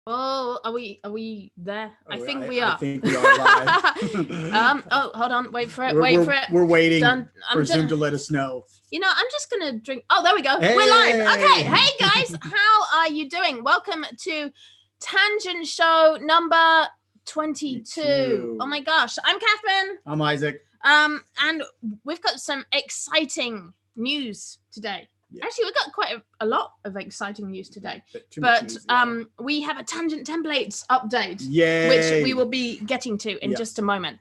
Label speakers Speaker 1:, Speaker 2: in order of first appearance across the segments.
Speaker 1: Oh, are we there?
Speaker 2: Oh,
Speaker 1: I think we are.
Speaker 2: I think we are live.
Speaker 1: Oh, hold on. Wait for it.
Speaker 2: We're waiting for Zoom
Speaker 1: done.
Speaker 2: to let us know.
Speaker 1: You know, I'm just going to drink. Oh, there we go.
Speaker 2: Hey.
Speaker 1: We're live. Okay. Hey, guys. How are you doing? Welcome to Tangent Show number 22. Oh, my gosh. I'm Catherine.
Speaker 2: I'm Isaac.
Speaker 1: And we've got some exciting news today. Yeah. Actually, we've got quite a lot of exciting news today. But we have a Tangent Templates update, which we will be getting to in just a moment.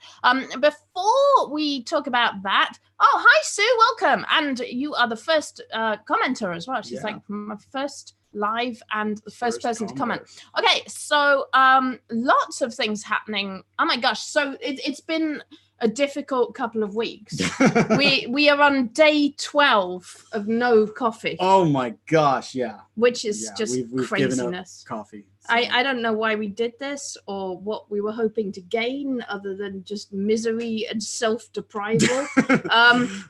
Speaker 1: Before we talk about that, oh, hi, Sue, welcome. And you are the first commenter as well. She's like my first live and the first person to comment. Okay, so lots of things happening. Oh, my gosh. So it's been a difficult couple of weeks. we are on day 12 of no coffee.
Speaker 2: Oh my gosh, yeah.
Speaker 1: Which is just we've craziness. Given up
Speaker 2: coffee. So.
Speaker 1: I don't know why we did this or what we were hoping to gain other than just misery and self-deprival.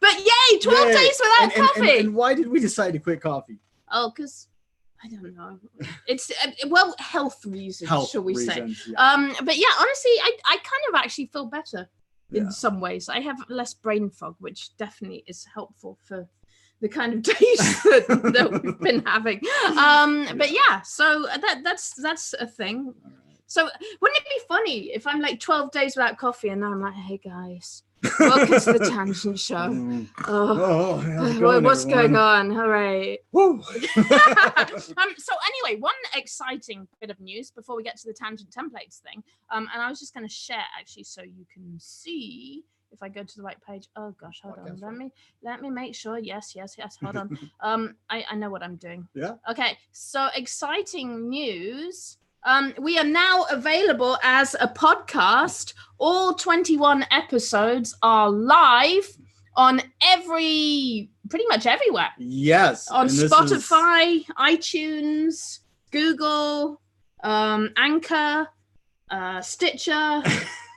Speaker 1: But yay, 12 days without coffee.
Speaker 2: And why did we decide to quit coffee?
Speaker 1: Oh, because I don't know. It's health reasons, shall we say.
Speaker 2: Yeah.
Speaker 1: But yeah, honestly, I kind of actually feel better. In some ways, I have less brain fog, which definitely is helpful for the kind of days that we've been having. But yeah, so that's a thing. So wouldn't it be funny if I'm like 12 days without coffee and I'm like, hey guys, welcome to the Tangent Show. What's going on? All right. So anyway, one exciting bit of news before we get to the Tangent Templates thing. And I was just going to share actually so you can see if I go to the right page. Oh gosh, hold on. Let me make sure. Yes. Hold on. I know what I'm doing.
Speaker 2: Yeah.
Speaker 1: Okay. So exciting news. We are now available as a podcast. All 21 episodes are live on pretty much everywhere.
Speaker 2: Yes.
Speaker 1: On Spotify, iTunes, Google, Anchor, Stitcher.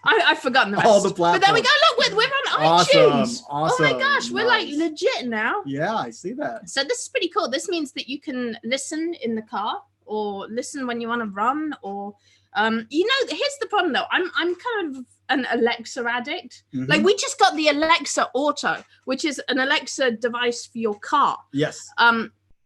Speaker 1: I've forgotten the rest.
Speaker 2: All the platforms.
Speaker 1: But there we go. Look, we're on iTunes.
Speaker 2: Awesome.
Speaker 1: Oh my gosh, we're like legit now.
Speaker 2: Yeah, I see that.
Speaker 1: So this is pretty cool. This means that you can listen in the car or listen when you want to run or here's the problem though. I'm kind of an Alexa addict. Mm-hmm. Like we just got the Alexa Auto, which is an Alexa device for your car.
Speaker 2: Yes.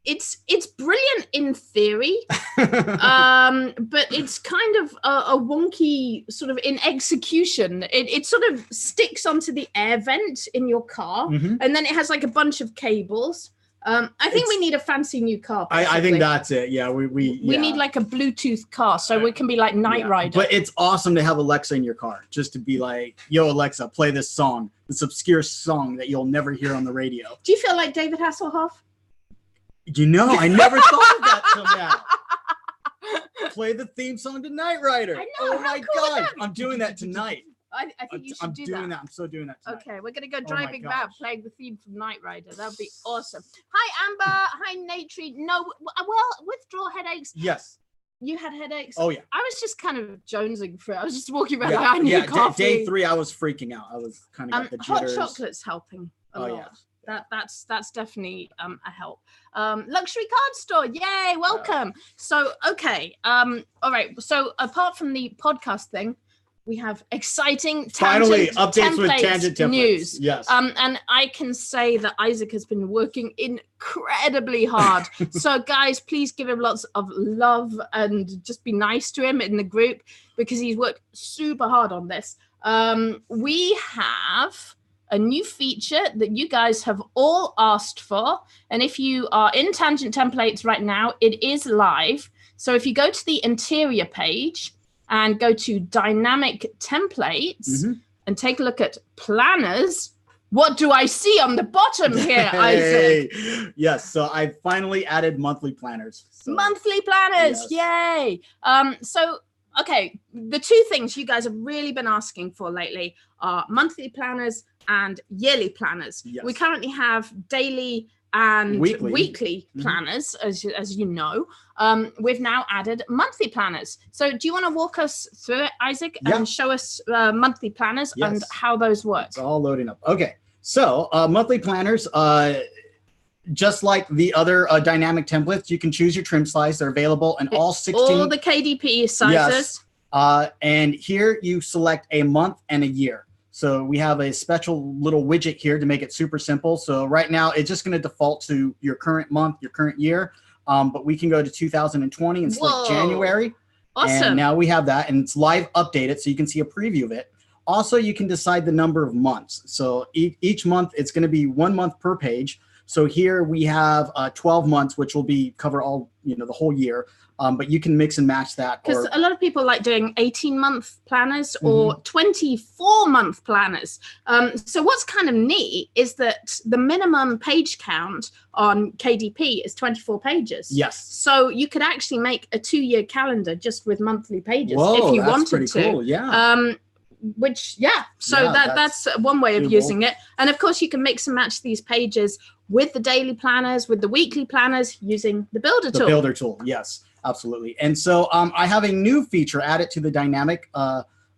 Speaker 1: It's brilliant in theory, but it's kind of a wonky sort of in execution. It sort of sticks onto the air vent in your car, and then it has like a bunch of cables. I think we need a fancy new car.
Speaker 2: I think that's it. Yeah, we
Speaker 1: need like a Bluetooth car so we can be like Knight Rider.
Speaker 2: But it's awesome to have Alexa in your car, just to be like, yo, Alexa, play this song, this obscure song that you'll never hear on the radio.
Speaker 1: Do you feel like David Hasselhoff?
Speaker 2: You know, I never thought of that till now. Play the theme song to Knight Rider.
Speaker 1: I know,
Speaker 2: oh my God, I'm doing that tonight.
Speaker 1: I think you should do that.
Speaker 2: I'm so doing that tonight.
Speaker 1: Okay, we're going to go driving around playing the theme from Knight Rider. That would be awesome. Hi, Amber. Hi, Natri. No, well, withdrawal headaches.
Speaker 2: Yes.
Speaker 1: You had headaches?
Speaker 2: Oh, yeah.
Speaker 1: I was just kind of jonesing for it. I was just walking around like, I need coffee.
Speaker 2: Day 3, I was freaking out. I was kind of got the jitters.
Speaker 1: Hot chocolate's helping a lot.
Speaker 2: Yeah.
Speaker 1: That's definitely a help. Luxury card store. Yay, welcome. So, okay. All right. So apart from the podcast thing, we have exciting
Speaker 2: finally updates with Tangent Templates
Speaker 1: news.
Speaker 2: Yes.
Speaker 1: And I can say that Isaac has been working incredibly hard. So guys, please give him lots of love and just be nice to him in the group because he's worked super hard on this. We have a new feature that you guys have all asked for. And if you are in Tangent Templates right now, it is live. So if you go to the interior page and go to dynamic templates and take a look at planners, what do I see on the bottom here, Isaac?
Speaker 2: Yes, so I finally added monthly planners. So,
Speaker 1: monthly planners, yay. So, okay, the two things you guys have really been asking for lately are monthly planners and yearly planners.
Speaker 2: Yes.
Speaker 1: We currently have daily and weekly planners, as you know. We've now added monthly planners. So do you want to walk us through it, Isaac, and show us monthly planners and how those work?
Speaker 2: It's all loading up. Okay, so monthly planners, just like the other dynamic templates, you can choose your trim size. They're available in all 16.
Speaker 1: All the KDP sizes.
Speaker 2: Yes. And here you select a month and a year. So we have a special little widget here to make it super simple. So right now it's just going to default to your current month, your current year. But we can go to 2020 and select January.
Speaker 1: Awesome.
Speaker 2: And now we have that, and it's live updated, so you can see a preview of it. Also, you can decide the number of months. So each month, it's going to be 1 month per page. So here we have 12 months, which will cover all, the whole year. But you can mix and match that.
Speaker 1: Because a lot of people like doing 18-month planners or 24-month planners. So what's kind of neat is that the minimum page count on KDP is 24 pages.
Speaker 2: Yes.
Speaker 1: So you could actually make a 2-year calendar just with monthly pages if you wanted to.
Speaker 2: Cool. Yeah.
Speaker 1: That's one way of using it. And of course, you can mix and match these pages with the daily planners, with the weekly planners, using the Builder tool.
Speaker 2: The Builder tool, yes. Absolutely. And so I have a new feature added to the dynamic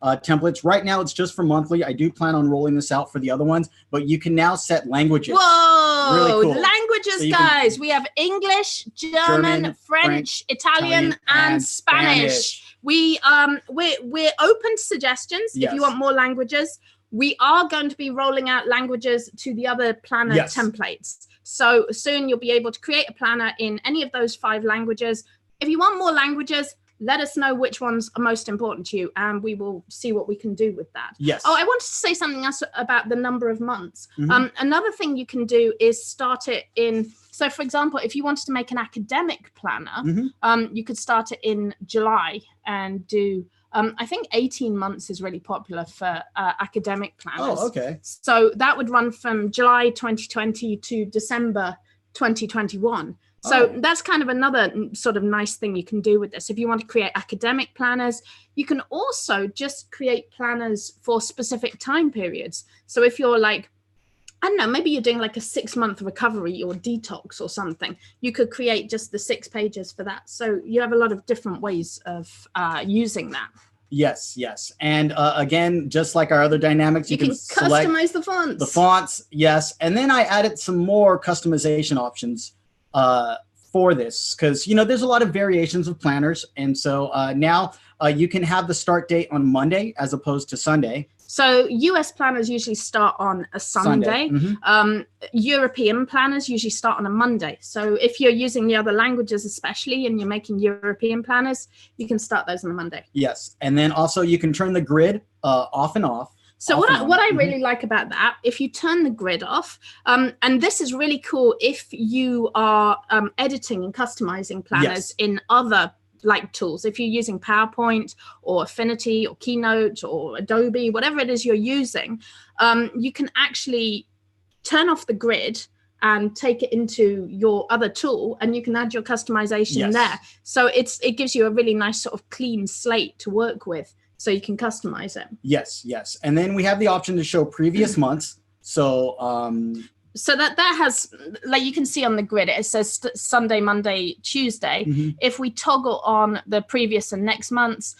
Speaker 2: templates. Right now, it's just for monthly. I do plan on rolling this out for the other ones, but you can now set languages.
Speaker 1: Whoa!
Speaker 2: Really cool.
Speaker 1: Languages, so guys. We have English, German, French, Italian, and Spanish. We're open to suggestions if you want more languages. We are going to be rolling out languages to the other planner templates. So soon you'll be able to create a planner in any of those 5 languages. If you want more languages, let us know which ones are most important to you, and we will see what we can do with that.
Speaker 2: Yes.
Speaker 1: Oh, I wanted to say something else about the number of months. Another thing you can do is start it in, so for example, if you wanted to make an academic planner, you could start it in July and do, I think 18 months is really popular for academic planners.
Speaker 2: Oh, okay.
Speaker 1: So that would run from July 2020 to December 2021. So that's kind of another sort of nice thing you can do with this. If you want to create academic planners, you can also just create planners for specific time periods. So if you're like, I don't know, maybe you're doing like a 6-month recovery or detox or something, you could create just the 6 pages for that. So you have a lot of different ways of using that.
Speaker 2: Yes, yes. And again, just like our other dynamics,
Speaker 1: you can customize the fonts.
Speaker 2: The fonts, yes. And then I added some more customization options for this, because there's a lot of variations of planners, and so now you can have the start date on Monday as opposed to Sunday.
Speaker 1: So US planners usually start on a Sunday. European planners usually start on a Monday. So if you're using the other languages especially and you're making European planners, you can start those on a Monday.
Speaker 2: Yes, and then also you can turn the grid off and off.
Speaker 1: So what I really like about that, if you turn the grid off, and this is really cool if you are editing and customizing planners in other tools. If you're using PowerPoint or Affinity or Keynote or Adobe, whatever it is you're using, you can actually turn off the grid and take it into your other tool, and you can add your customization there. So it gives you a really nice sort of clean slate to work with. So you can customize it.
Speaker 2: Yes, yes. And then we have the option to show previous months. So
Speaker 1: so that has, like you can see on the grid, it says Sunday, Monday, Tuesday. If we toggle on the previous and next months,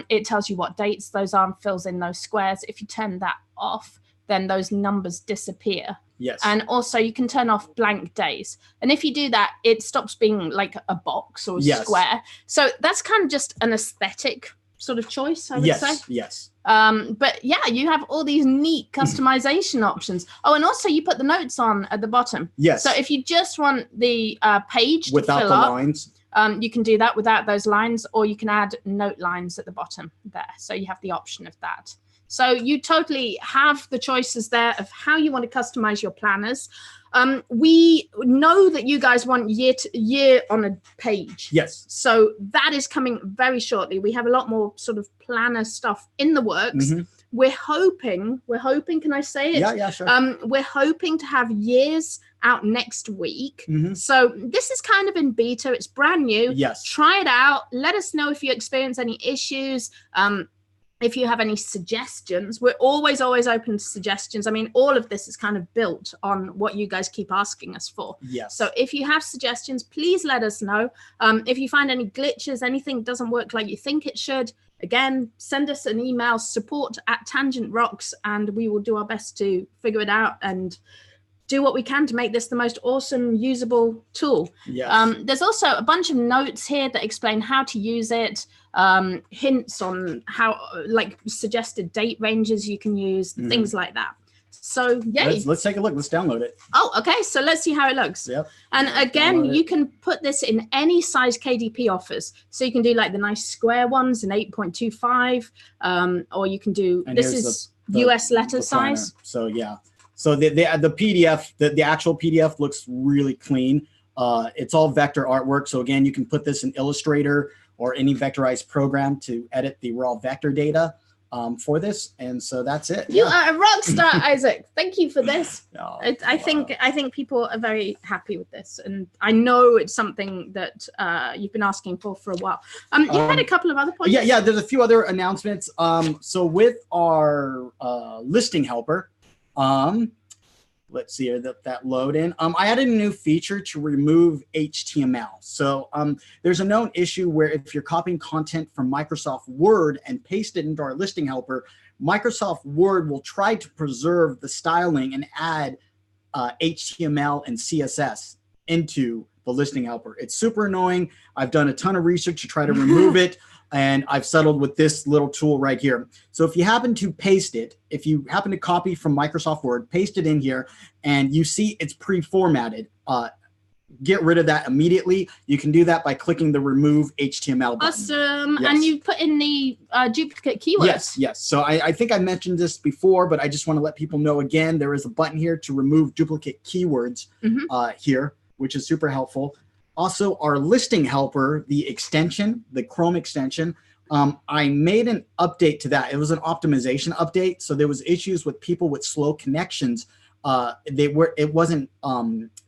Speaker 1: it tells you what dates those are and fills in those squares. If you turn that off, then those numbers disappear.
Speaker 2: Yes.
Speaker 1: And also you can turn off blank days. And if you do that, it stops being like a box or a square. So that's kind of just an aesthetic sort of choice, I would say.
Speaker 2: Yes.
Speaker 1: But yeah, you have all these neat customization options. Oh, and also you put the notes on at the bottom.
Speaker 2: Yes.
Speaker 1: So if you just want the page
Speaker 2: without
Speaker 1: to fill
Speaker 2: the
Speaker 1: up,
Speaker 2: lines,
Speaker 1: you can do that without those lines, or you can add note lines at the bottom there. So you have the option of that. So you totally have the choices there of how you want to customize your planners. We know that you guys want year on a page.
Speaker 2: Yes.
Speaker 1: So that is coming very shortly. We have a lot more sort of planner stuff in the works. We're hoping, can I say it?
Speaker 2: Yeah, sure.
Speaker 1: We're hoping to have years out next week. So this is kind of in beta. It's brand new.
Speaker 2: Yes.
Speaker 1: Try it out. Let us know if you experience any issues. If you have any suggestions, we're always open to suggestions. I mean, all of this is kind of built on what you guys keep asking us for.
Speaker 2: Yes.
Speaker 1: So if you have suggestions, please let us know. If you find any glitches, anything doesn't work like you think it should, again, send us an email, support@Tangent Rocks, and we will do our best to figure it out and do what we can to make this the most awesome, usable tool.
Speaker 2: Yes.
Speaker 1: There's also a bunch of notes here that explain how to use it, hints on how, like suggested date ranges you can use, things like that. So yay.
Speaker 2: Let's take a look. Let's download it.
Speaker 1: Oh, okay. So let's see how it looks.
Speaker 2: Yep.
Speaker 1: And again, you can put this in any size KDP offers. So you can do like the nice square ones in 8.25, or you can do, and this is the US letter size.
Speaker 2: So yeah. So the PDF, the actual PDF looks really clean. It's all vector artwork. So again, you can put this in Illustrator or any vectorized program to edit the raw vector data for this. And so that's it.
Speaker 1: You are a rock star, Isaac. Thank you for this. I think people are very happy with this, and I know it's something that you've been asking for a while. You had a couple of other points.
Speaker 2: Yeah. There's a few other announcements. So with our listing helper, let's see that load in. I added a new feature to remove HTML. So there's a known issue where if you're copying content from Microsoft Word and paste it into our listing helper, Microsoft Word will try to preserve the styling and add HTML and CSS into the listing helper. It's super annoying. I've done a ton of research to try to remove it. And I've settled with this little tool right here. So if you happen to paste it, if you happen to copy from Microsoft Word, paste it in here, and you see it's pre-formatted, get rid of that immediately. You can do that by clicking the Remove HTML button.
Speaker 1: Awesome. Yes. And you put in the duplicate keywords.
Speaker 2: Yes. So I think I mentioned this before, but I just want to let people know again, there is a button here to remove duplicate keywords here, which is super helpful. Also, our listing helper, the extension, the Chrome extension, I made an update to that. It was an optimization update. So there was issues with people with slow connections. It wasn't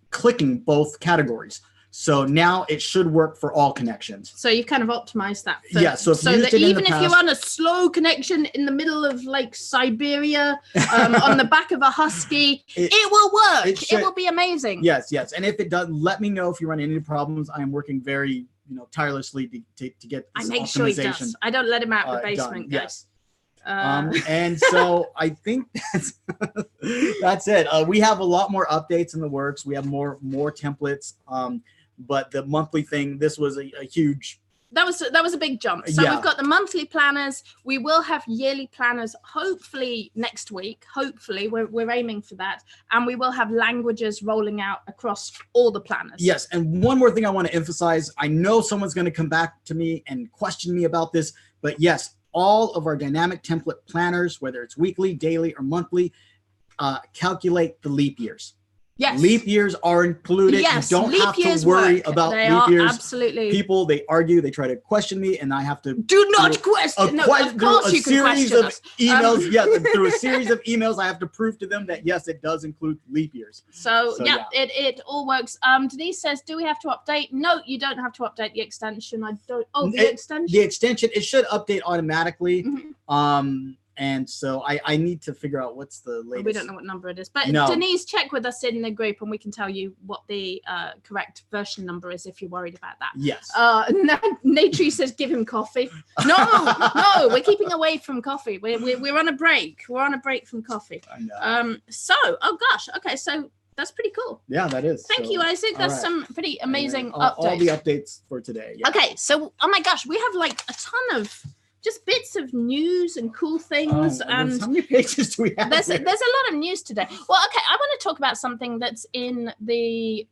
Speaker 2: clicking both categories. So now it should work for all connections.
Speaker 1: So you've kind of optimized that.
Speaker 2: Yeah. So
Speaker 1: that even if you're on a slow connection in the middle of like Siberia, on the back of a husky, it will work. It will be amazing.
Speaker 2: Yes. And if it does, let me know if you run into any problems. I am working very, tirelessly to get this
Speaker 1: I make sure he does. I don't let him out the basement, guys.
Speaker 2: Yes. And so I think that's it. We have a lot more updates in the works. We have more templates. But the monthly thing, this was a huge.
Speaker 1: That was a big jump. So we've got the monthly planners. We will have yearly planners, hopefully next week. Hopefully, we're aiming for that. And we will have languages rolling out across all the planners.
Speaker 2: Yes. And one more thing I want to emphasize. I know someone's going to come back to me and question me about this, but yes, all of our dynamic template planners, whether it's weekly, daily, or monthly, calculate the leap years.
Speaker 1: Yes.
Speaker 2: Leap years are included.
Speaker 1: Yes,
Speaker 2: you don't have to worry about leap years.
Speaker 1: Absolutely.
Speaker 2: People, they argue, they try to question me, and I have to
Speaker 1: do not question. No, of course you can question us.
Speaker 2: Emails, through a series of emails, I have to prove to them that yes, it does include leap years.
Speaker 1: So yeah, it all works. Denise says, do we have to update? No, you don't have to update the extension. I don't. Oh, the extension.
Speaker 2: The extension, it should update automatically. And so I need to figure out what's the latest.
Speaker 1: We don't know what number it is, but Denise, check with us in the group and we can tell you what the correct version number is if you're worried about that.
Speaker 2: Yes.
Speaker 1: Natri says give him coffee. No, we're keeping away from coffee. We're on a break. We're on a break from coffee.
Speaker 2: I know.
Speaker 1: Oh gosh. Okay, so that's pretty cool.
Speaker 2: Yeah, that is.
Speaker 1: Thank you, Isaac. That's some pretty amazing updates.
Speaker 2: All the updates for today. Yeah.
Speaker 1: Okay, so oh my gosh, we have like a ton of just bits of news and cool things. And
Speaker 2: how many pages do we have?
Speaker 1: There's a lot of news today. Well, okay, I want to talk about something that's in the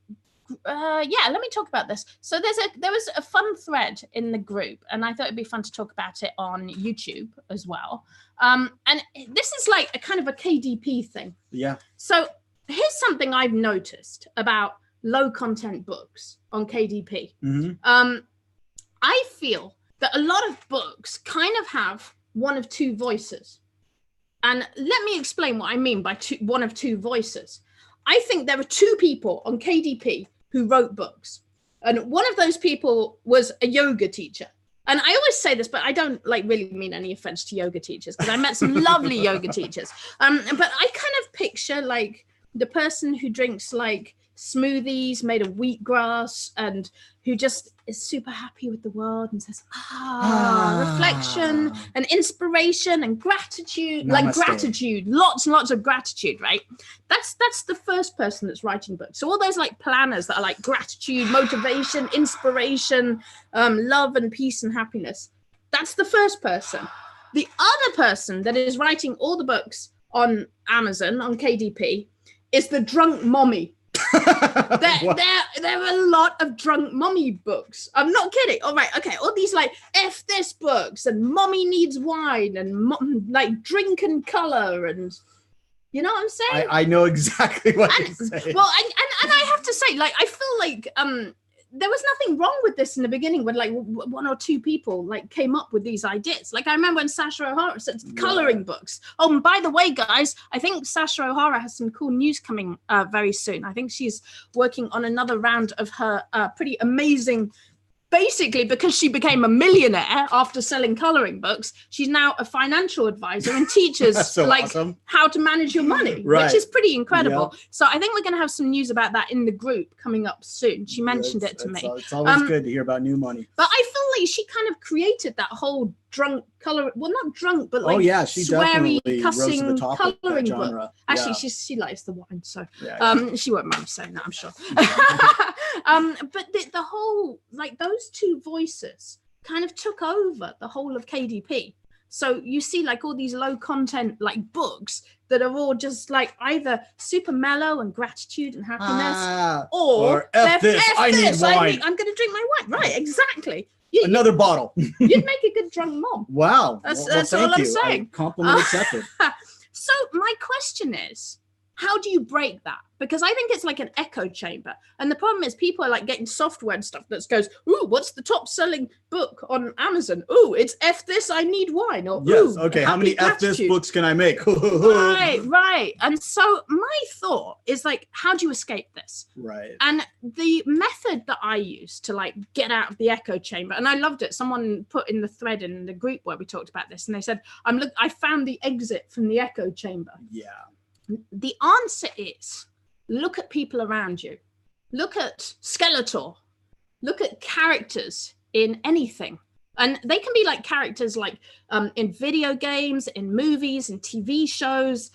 Speaker 1: let me talk about this. So there was a fun thread in the group, and I thought it'd be fun to talk about it on YouTube as well. And this is like a kind of a KDP thing.
Speaker 2: Yeah.
Speaker 1: So here's something I've noticed about low content books on KDP. I feel that a lot of books kind of have one of two voices. And let me explain what I mean by one of two voices. I think there are two people on KDP who wrote books. And one of those people was a yoga teacher. And I always say this, but I don't really mean any offense to yoga teachers, because I met some lovely yoga teachers. But I kind of picture like the person who drinks like smoothies made of wheatgrass, and who just is super happy with the world and says, reflection and inspiration and gratitude.
Speaker 2: Namaste.
Speaker 1: Like gratitude, lots and lots of gratitude, right? That's the first person that's writing books. So all those like planners that are like gratitude, motivation, inspiration, love and peace and happiness, that's the first person. The other person that is writing all the books on Amazon, on KDP, is the drunk mommy. There are a lot of drunk mommy books. I'm not kidding. All right, okay, all these like F this books and mommy needs wine and like drink and color, and you know what I'm saying?
Speaker 2: I know exactly what you're saying.
Speaker 1: Well, and I have to say, like, I feel like there was nothing wrong with this in the beginning when like one or two people like came up with these ideas. Like I remember when Sasha O'Hara said coloring books. Oh, and by the way, guys, I think Sasha O'Hara has some cool news coming very soon. I think she's working on another round of her pretty amazing, basically because she became a millionaire after selling coloring books, she's now a financial advisor and teaches
Speaker 2: so
Speaker 1: like
Speaker 2: awesome.
Speaker 1: how to manage your money,
Speaker 2: Right.
Speaker 1: which is pretty incredible.
Speaker 2: Yep.
Speaker 1: So I think we're going to have some news about that in the group coming up soon. She mentioned it to me.
Speaker 2: It's always good to hear about new money.
Speaker 1: But I feel like she kind of created that whole drunk color, well, not drunk, but like
Speaker 2: she
Speaker 1: sweary,
Speaker 2: definitely
Speaker 1: cussing
Speaker 2: rose to the top of
Speaker 1: coloring
Speaker 2: that
Speaker 1: book.
Speaker 2: genre.
Speaker 1: Actually, she likes the wine, so
Speaker 2: Yeah.
Speaker 1: she won't mind saying that, I'm sure. But the whole, like those two voices kind of took over the whole of KDP. So you see like all these low content like books that are all just like either super mellow and gratitude and happiness, or
Speaker 2: F this, I need wine.
Speaker 1: I'm going to drink my wine. Right, exactly.
Speaker 2: Another bottle.
Speaker 1: You'd make a good drunk mom.
Speaker 2: Wow.
Speaker 1: That's all I'm saying.
Speaker 2: Compliment accepted.
Speaker 1: So my question is, how do you break that? Because I think it's like an echo chamber. And the problem is people are like getting software and stuff that goes, ooh, what's the top selling book on Amazon? Ooh, it's F this, I need wine. Or,
Speaker 2: yes, okay, how many F this books can I make?
Speaker 1: Right. And so my thought is like, how do you escape this?
Speaker 2: Right.
Speaker 1: And the method that I use to like get out of the echo chamber, and I loved it. Someone put in the thread in the group where we talked about this, and they said, I found the exit from the echo chamber.
Speaker 2: Yeah.
Speaker 1: The answer is look at people around you. Look at Skeletor. Look at characters in anything. And they can be like characters like in video games, in movies, in TV shows.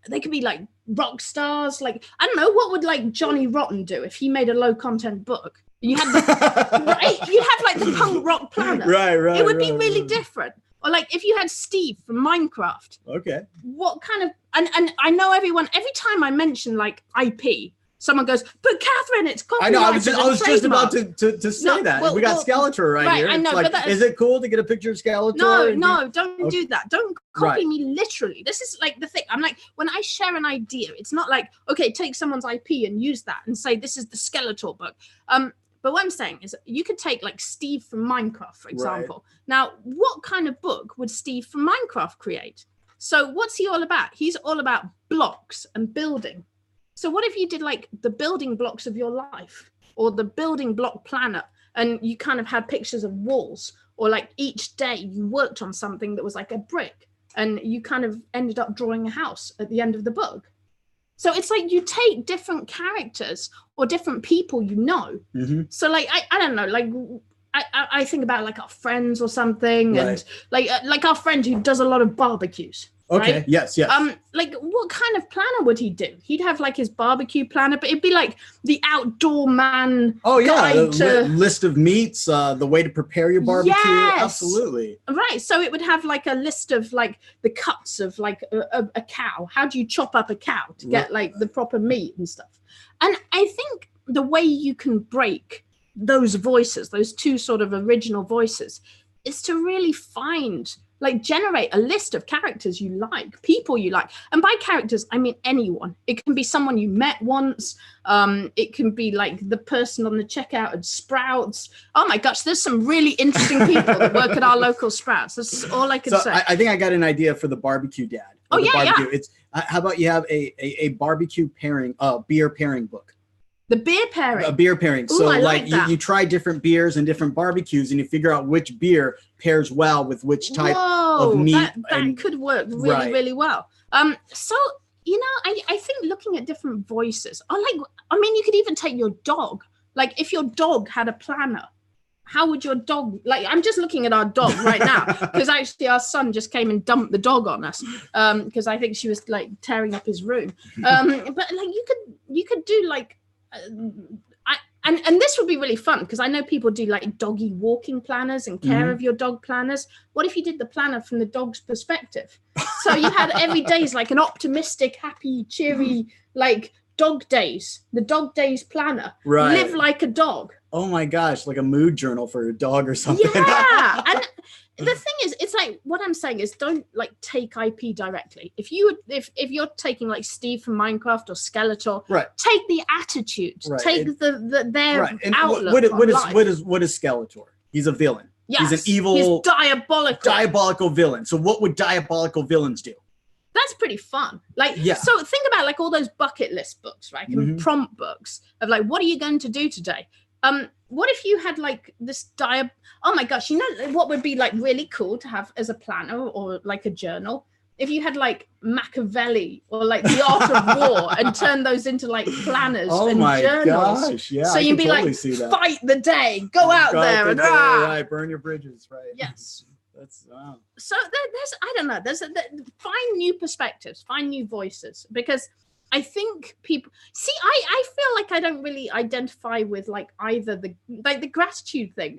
Speaker 1: They could be like rock stars. Like, I don't know, what would like Johnny Rotten do if he made a low content book? You had right? You'd have like the punk rock planner.
Speaker 2: Right.
Speaker 1: It would be really different. Or like if you had Steve from Minecraft.
Speaker 2: Okay.
Speaker 1: What kind of, and I know everyone, every time I mention like IP, someone goes, but Catherine, it's copyrighted.
Speaker 2: I know, I was just about to say that. Well, we got Skeletor right here.
Speaker 1: I know,
Speaker 2: like,
Speaker 1: but
Speaker 2: is it cool to get a picture of Skeletor?
Speaker 1: No, don't do that. Don't copy me literally. This is like the thing. I'm like, when I share an idea, it's not like, okay, take someone's IP and use that and say, this is the Skeletor book. But what I'm saying is you could take like Steve from Minecraft, for example. Right. Now, what kind of book would Steve from Minecraft create? So what's he all about? He's all about blocks and building. So what if you did like the building blocks of your life or the building block planner, and you kind of had pictures of walls, or like each day you worked on something that was like a brick and you kind of ended up drawing a house at the end of the book. So it's like you take different characters or different people, you know. Mm-hmm. So like, I don't know, like I think about like our friends or something, right. And like our friend who does a lot of barbecues.
Speaker 2: Okay.
Speaker 1: Right?
Speaker 2: Yes.
Speaker 1: Like what kind of planner would he do? He'd have like his barbecue planner, but it'd be like the outdoor man.
Speaker 2: Oh yeah, list of meats, the way to prepare your barbecue. Yes. Absolutely.
Speaker 1: Right. So it would have like a list of like the cuts of like a cow. How do you chop up a cow to get like the proper meat and stuff? And I think the way you can break those voices, those two sort of original voices, is to really generate a list of characters you like, people you like. And by characters, I mean anyone. It can be someone you met once. It can be like the person on the checkout at Sprouts. Oh my gosh, there's some really interesting people that work at our local Sprouts. That's all I can say.
Speaker 2: I think I got an idea for the barbecue dad.
Speaker 1: Oh yeah,
Speaker 2: barbecue. It's how about you have a barbecue pairing, beer pairing book.
Speaker 1: The beer pairing.
Speaker 2: A beer pairing.
Speaker 1: Ooh,
Speaker 2: so like you try different beers and different barbecues, and you figure out which beer pairs well with which type of meat.
Speaker 1: That could work really, really well. So, you know, I think looking at different voices, or like, I mean, you could even take your dog. Like if your dog had a planner, how would your dog, like, I'm just looking at our dog right now, because actually our son just came and dumped the dog on us, because I think she was like tearing up his room. But like you could do like, and this would be really fun, because I know people do like doggy walking planners and care of your dog planners. What if you did the planner from the dog's perspective? So you had every day is like an optimistic, happy, cheery, like dog days, the dog days planner.
Speaker 2: Right.
Speaker 1: Live like a dog.
Speaker 2: Oh my gosh, like a mood journal for a dog or something.
Speaker 1: Yeah. And the thing is, it's like, what I'm saying is, don't like take IP directly. If you're taking like Steve from Minecraft or Skeletor,
Speaker 2: right,
Speaker 1: take the attitude, right, take their
Speaker 2: right. And
Speaker 1: outlook.
Speaker 2: What is Skeletor? He's a villain.
Speaker 1: Yes.
Speaker 2: He's an evil,
Speaker 1: he's diabolical
Speaker 2: villain. So what would diabolical villains do?
Speaker 1: That's pretty fun. Like,
Speaker 2: yeah.
Speaker 1: So think about like all those bucket list books, right? And prompt books of like, what are you going to do today? What if you had like this oh my gosh, you know what would be like really cool to have as a planner or like a journal? If you had like Machiavelli or like the Art of War and turn those into like planners and journals.
Speaker 2: Gosh, yeah,
Speaker 1: so you'd be
Speaker 2: totally
Speaker 1: like, fight the day, go out there and
Speaker 2: right, burn your bridges, right?
Speaker 1: Yes.
Speaker 2: That's wow.
Speaker 1: So there's I don't know, find new perspectives, find new voices, because I think people see, I feel like I don't really identify with like either the gratitude thing.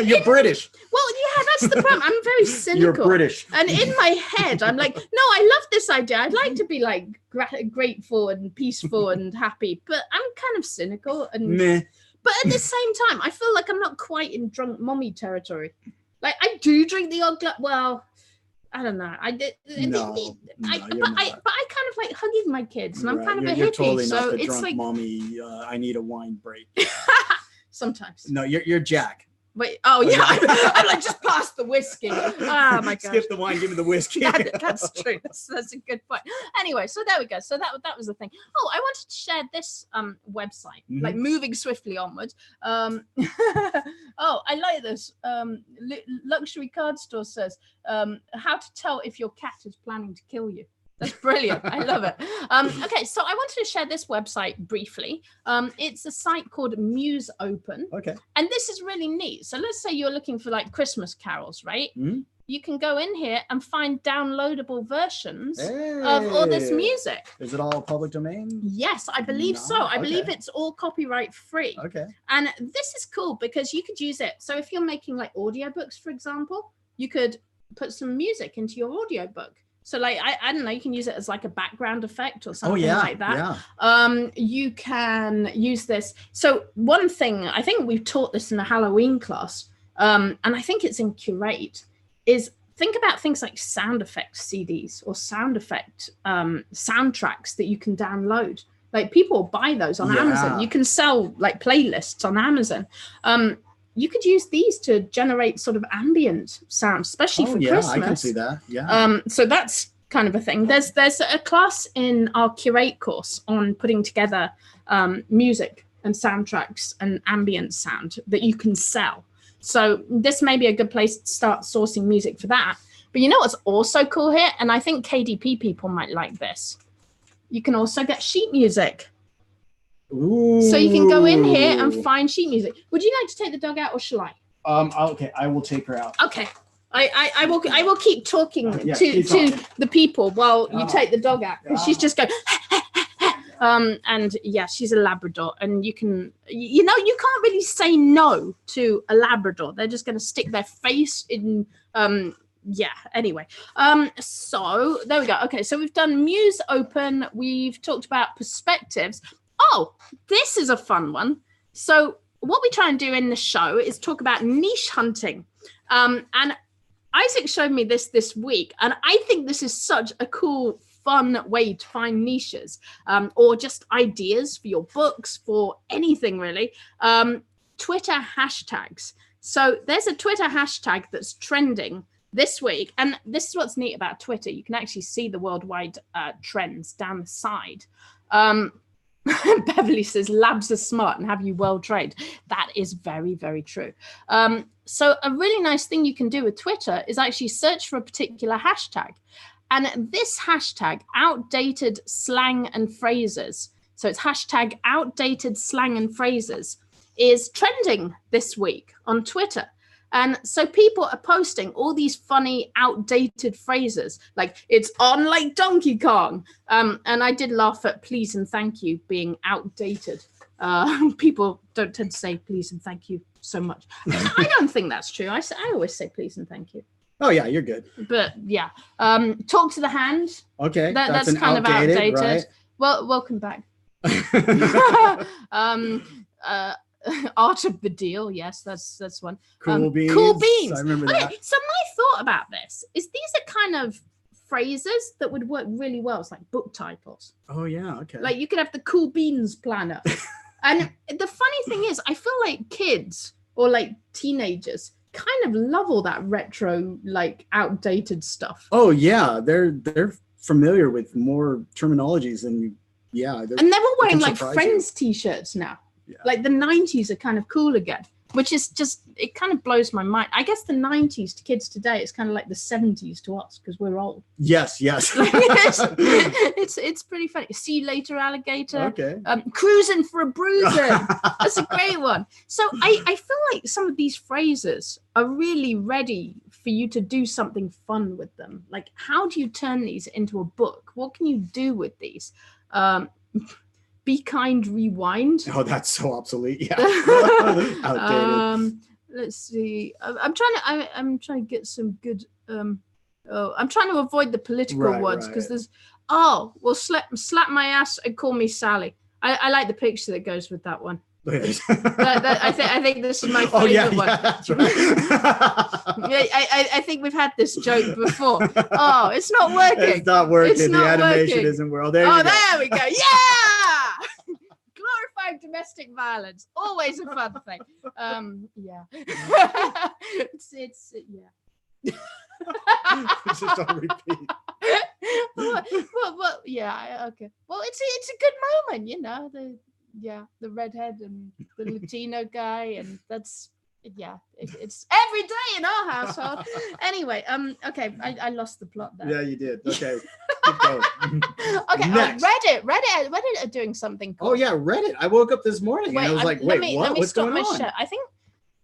Speaker 2: You're British.
Speaker 1: Well, yeah, that's the problem. I'm very cynical.
Speaker 2: You're British.
Speaker 1: And in my head, I'm like, no, I love this idea. I'd like to be like grateful and peaceful and happy, but I'm kind of cynical and
Speaker 2: meh.
Speaker 1: But at the same time, I feel like I'm not quite in drunk mommy territory. Like I do drink the odd glass. Well, I don't know. I did. But I kind of like hugging my kids, and I'm kind of a hippie.
Speaker 2: Totally
Speaker 1: so
Speaker 2: not the
Speaker 1: it's
Speaker 2: drunk
Speaker 1: like,
Speaker 2: mommy. I need a wine break.
Speaker 1: Sometimes.
Speaker 2: No, you're Jack.
Speaker 1: Wait. Oh yeah. I'm like, just pass the whiskey. Oh my god.
Speaker 2: Skip the wine. Give me the whiskey.
Speaker 1: That's true. That's a good point. Anyway, so there we go. So that was the thing. Oh, I wanted to share this website. Like moving swiftly onwards. Oh, I like this. Luxury card store says how to tell if your cat is planning to kill you. That's brilliant. I love it. Okay, so I wanted to share this website briefly. It's a site called Muse Open.
Speaker 2: Okay.
Speaker 1: And this is really neat. So let's say you're looking for like Christmas carols, right? You can go in here and find downloadable versions of all this music.
Speaker 2: Is it all public domain?
Speaker 1: Yes, I believe so. I believe it's all copyright free.
Speaker 2: Okay.
Speaker 1: And this is cool because you could use it. So if you're making like audiobooks, for example, you could put some music into your audiobook. So like, I don't know, you can use it as like a background effect or something like that. Yeah. You can use this. So one thing, I think we've taught this in the Halloween class, and I think it's in Curate, is think about things like sound effects CDs or sound effect soundtracks that you can download. Like people buy those on Amazon. You can sell like playlists on Amazon. You could use these to generate sort of ambient sound, especially for Christmas. I
Speaker 2: can see that. Yeah.
Speaker 1: So that's kind of a thing. There's a class in our Curate course on putting together music and soundtracks and ambient sound that you can sell. So this may be a good place to start sourcing music for that. But you know what's also cool here? And I think KDP people might like this. You can also get sheet music.
Speaker 2: Ooh.
Speaker 1: So you can go in here and find sheet music. Would you like to take the dog out or shall I?
Speaker 2: Okay, I will take her out.
Speaker 1: Okay. I will keep talking to the people while you take the dog out. Because she's just going and yeah, she's a Labrador, and you can't really say no to a Labrador. They're just going to stick their face in anyway. So there we go. Okay, so we've done Muse Open, we've talked about perspectives. Oh, this is a fun one. So what we try and do in the show is talk about niche hunting. And Isaac showed me this week, and I think this is such a cool, fun way to find niches, or just ideas for your books, for anything really. Twitter hashtags. So there's a Twitter hashtag that's trending this week, and this is what's neat about Twitter. You can actually see the worldwide trends down the side. Beverly says labs are smart and have you well trained. That is very, very true. So a really nice thing you can do with Twitter is actually search for a particular hashtag. And this hashtag, outdated slang and phrases, so it's hashtag outdated slang and phrases, is trending this week on Twitter. And so people are posting all these funny outdated phrases, like it's on like Donkey Kong. And I did laugh at please and thank you being outdated. People don't tend to say please and thank you so much. I don't think that's true. I always say please and thank you.
Speaker 2: Oh yeah, you're good.
Speaker 1: But yeah, talk to the hand.
Speaker 2: Okay,
Speaker 1: that's kind of outdated. Right? Well, welcome back. Art of the deal. Yes, that's one.
Speaker 2: Cool beans.
Speaker 1: Cool beans.
Speaker 2: I remember that.
Speaker 1: So my thought about this is these are kind of phrases that would work really well. It's like book titles.
Speaker 2: Oh yeah, okay.
Speaker 1: Like you could have the Cool Beans planner. And the funny thing is, I feel like kids or like teenagers kind of love all that retro, like outdated stuff.
Speaker 2: Oh yeah, they're familiar with more terminologies and yeah.
Speaker 1: And they're all wearing like Friends t-shirts now. Yeah. Like the 90s are kind of cool again, which is just, it kind of blows my mind. I guess the 90s to kids today is kind of like the 70s to us because we're old.
Speaker 2: Yes.
Speaker 1: It's pretty funny. See you later, alligator.
Speaker 2: Okay.
Speaker 1: Cruising for a bruising. That's a great one. So I feel like some of these phrases are really ready for you to do something fun with them. Like, how do you turn these into a book? What can you do with these? Be kind, rewind.
Speaker 2: Oh, that's so obsolete. Yeah.
Speaker 1: Outdated. Let's see. I'm trying to get some good. I'm trying to avoid the political words because there's. Oh, well, slap my ass and call me Sally. I like the picture that goes with that one. I think this is my favorite one. That's right. I think we've had this joke before. Oh, it's not working.
Speaker 2: It's not working. The animation isn't working. There
Speaker 1: we go. Yeah. Glorifying domestic violence. Always a fun thing. Yeah. it's yeah.
Speaker 2: It's just on repeat.
Speaker 1: Well, yeah. Okay. Well, it's a good moment, you know. The redhead and the Latino guy, and that's it's every day in our household. Anyway, okay, I lost the plot there.
Speaker 2: Yeah, you did. Okay. Keep going.
Speaker 1: Okay, Reddit are doing something cool.
Speaker 2: Oh yeah, Reddit. I woke up this morning and I was like, wait, what? What's going on?
Speaker 1: I think,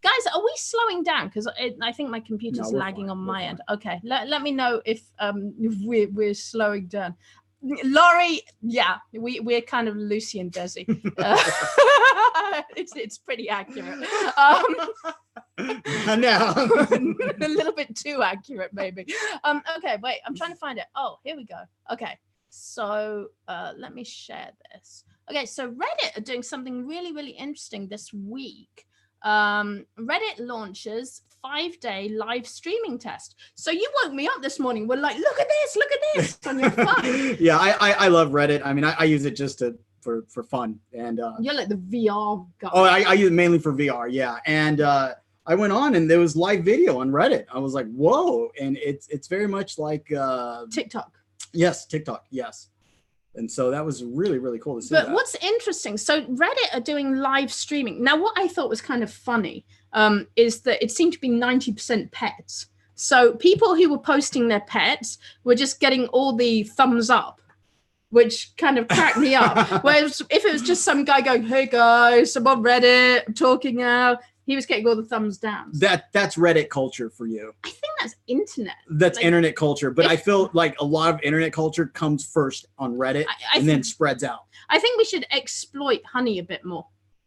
Speaker 1: guys, are we slowing down? Because I think my computer's lagging on my end. Okay, let me know if we're slowing down. Laurie, yeah, we're kind of Lucy and Desi. It's pretty accurate.
Speaker 2: No.
Speaker 1: A little bit too accurate, maybe. Okay, wait, I'm trying to find it. Oh, here we go. Okay, so let me share this. Okay, so Reddit are doing something really, really interesting this week. Reddit launches 5-day live streaming test. So you woke me up this morning. We're like, look at this on your phone.
Speaker 2: Yeah, I love Reddit. I mean, I use it just for fun. And
Speaker 1: you're like the VR guy.
Speaker 2: Oh, I use it mainly for VR. Yeah, and I went on and there was live video on Reddit. I was like, whoa, and it's very much like
Speaker 1: TikTok.
Speaker 2: Yes, TikTok. Yes. And so that was really, really cool to see.
Speaker 1: But what's interesting, so Reddit are doing live streaming. Now, what I thought was kind of funny is that it seemed to be 90% pets. So people who were posting their pets were just getting all the thumbs up, which kind of cracked me up. Whereas if it was just some guy going, hey guys, I'm on Reddit, I'm talking now, he was getting all the thumbs down.
Speaker 2: That's Reddit culture for you.
Speaker 1: I think that's internet.
Speaker 2: That's like, internet culture. But I feel like a lot of internet culture comes first on Reddit and then spreads out. I
Speaker 1: think we should exploit Honey a bit more.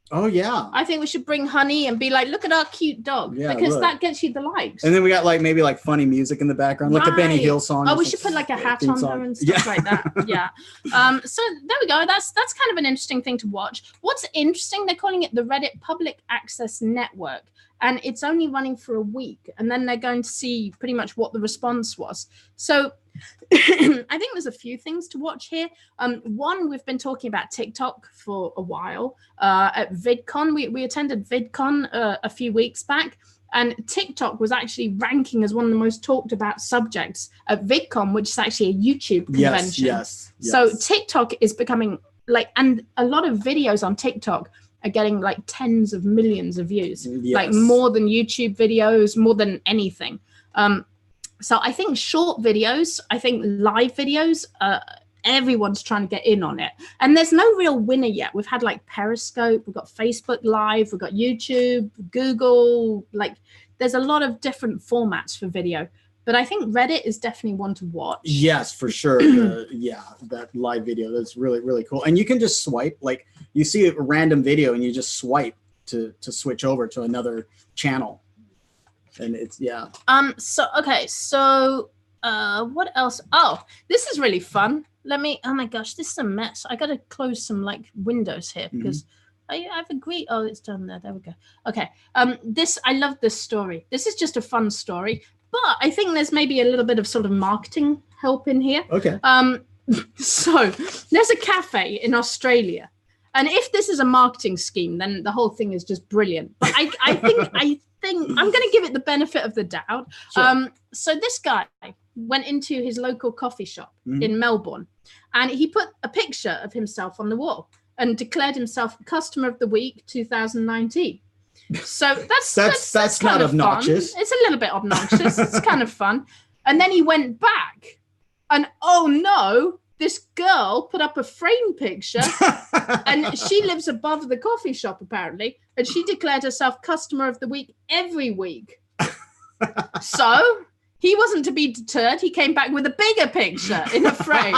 Speaker 2: Oh, yeah.
Speaker 1: I think we should bring Honey and be like, look at our cute dog. Yeah, because that gets you the likes.
Speaker 2: And then we got like maybe like funny music in the background, like a Benny Hill song.
Speaker 1: Oh, we should put like a hat on her and stuff like that. Yeah. So there we go. That's kind of an interesting thing to watch. What's interesting, they're calling it the Reddit Public Access Network. And it's only running for a week. And then they're going to see pretty much what the response was. So I think there's a few things to watch here. One, we've been talking about TikTok for a while. At VidCon, we attended VidCon a few weeks back. And TikTok was actually ranking as one of the most talked about subjects at VidCon, which is actually a YouTube convention.
Speaker 2: Yes.
Speaker 1: So TikTok is becoming like, and a lot of videos on TikTok are getting like tens of millions of views, like more than YouTube videos, more than anything. So I think short videos, I think live videos, everyone's trying to get in on it. And there's no real winner yet. We've had like Periscope, we've got Facebook Live, we've got YouTube, Google, like there's a lot of different formats for video. But I think Reddit is definitely one to watch.
Speaker 2: Yes, for sure. Yeah, that live video, that's really, really cool. And you can just swipe, like you see a random video and you just swipe to switch over to another channel. And it's, yeah.
Speaker 1: So what else? Oh, this is really fun. Oh my gosh, this is a mess. I got to close some like windows here because I've agreed. Oh, it's done there. There we go. Okay. I love this story. This is just a fun story, but I think there's maybe a little bit of sort of marketing help in here.
Speaker 2: Okay.
Speaker 1: So there's a cafe in Australia. And if this is a marketing scheme, then the whole thing is just brilliant. But I think I'm going to give it the benefit of the doubt. Sure. So this guy went into his local coffee shop in Melbourne, and he put a picture of himself on the wall and declared himself Customer of the Week 2019. So that's
Speaker 2: not obnoxious.
Speaker 1: Fun. It's a little bit obnoxious. It's kind of fun. And then he went back, and oh no, this girl put up a frame picture and she lives above the coffee shop apparently, and she declared herself Customer of the Week every week. So he wasn't to be deterred. He came back with a bigger picture in a frame.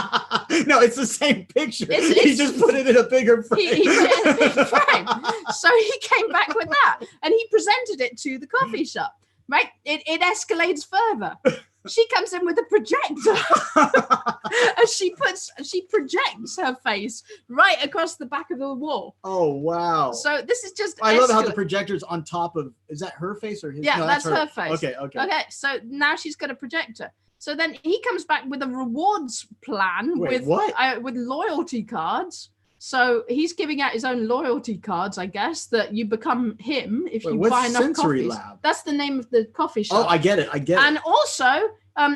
Speaker 2: No, it's the same picture. He just put it in a bigger frame.
Speaker 1: He put it in a big frame. So he came back with that and he presented it to the coffee shop, right? It escalates further. She comes in with a projector and she projects her face right across the back of the wall.
Speaker 2: Oh, wow.
Speaker 1: So this is just
Speaker 2: I love how the projector's on top of, is that her face or his?
Speaker 1: Yeah, no, that's her face.
Speaker 2: Okay.
Speaker 1: Okay, so now she's got a projector. So then he comes back with a rewards plan.
Speaker 2: Wait, what?
Speaker 1: With loyalty cards. So he's giving out his own loyalty cards, I guess, that you become him if you buy enough coffees.
Speaker 2: Lab?
Speaker 1: That's the name of the coffee shop.
Speaker 2: Oh, I get it.
Speaker 1: And also,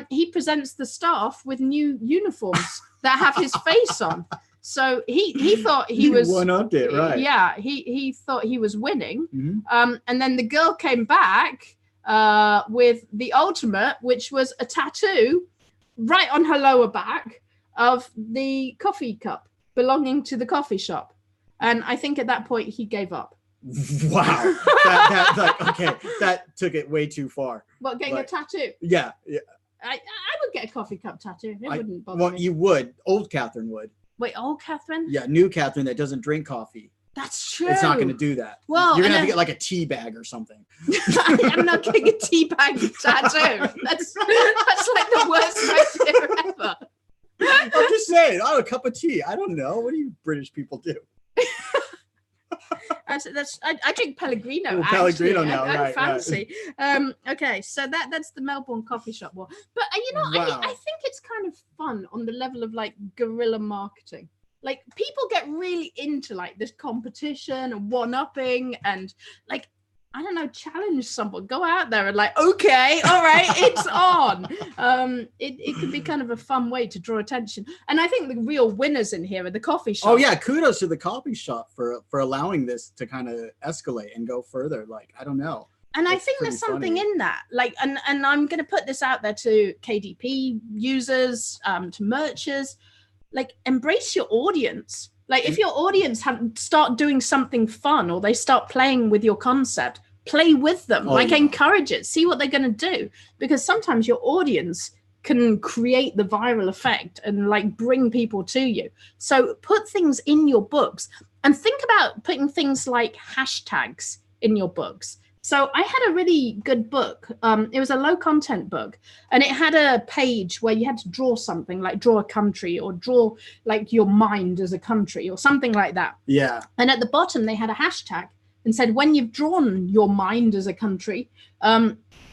Speaker 1: he presents the staff with new uniforms that have his face on. So he thought he was
Speaker 2: one-upped it, right?
Speaker 1: Yeah, he thought he was winning. Mm-hmm. And then the girl came back with the ultimate, which was a tattoo right on her lower back of the coffee cup belonging to the coffee shop. And I think at that point he gave up.
Speaker 2: Wow. That took it way too far.
Speaker 1: What, getting a tattoo?
Speaker 2: Yeah.
Speaker 1: I would get a coffee cup tattoo. It wouldn't bother me.
Speaker 2: Well, you would. Old Catherine would.
Speaker 1: Wait, old Catherine?
Speaker 2: Yeah, new Catherine that doesn't drink coffee.
Speaker 1: That's true.
Speaker 2: It's not going to do that.
Speaker 1: Well,
Speaker 2: you're going to have to get like a tea bag or something.
Speaker 1: I'm not getting a tea bag tattoo. That's like the worst idea ever.
Speaker 2: I'm just saying, a cup of tea. I don't know. What do you British people do?
Speaker 1: I drink Pellegrino.
Speaker 2: Pellegrino now,
Speaker 1: I'm
Speaker 2: right?
Speaker 1: fancy. Right. Okay, so that's the Melbourne coffee shop war. But wow. I think it's kind of fun on the level of like guerrilla marketing. Like people get really into like this competition and one-upping and like, I don't know, challenge someone, go out there and like, okay, all right, it's on. It could be kind of a fun way to draw attention. And I think the real winners in here are the coffee shop.
Speaker 2: Oh yeah, kudos to the coffee shop for allowing this to kind of escalate and go further. Like, I don't know.
Speaker 1: And I think there's something in that. Like, and I'm going to put this out there to KDP users, to merchants, like embrace your audience. Like if your audience start doing something fun or they start playing with your concept, play with them, encourage it, see what they're going to do. Because sometimes your audience can create the viral effect and like bring people to you. So put things in your books and think about putting things like hashtags in your books. So I had a really good book. It was a low content book and it had a page where you had to draw something like draw a country or draw like your mind as a country or something like that.
Speaker 2: Yeah.
Speaker 1: And at the bottom, they had a hashtag and said, when you've drawn your mind as a country,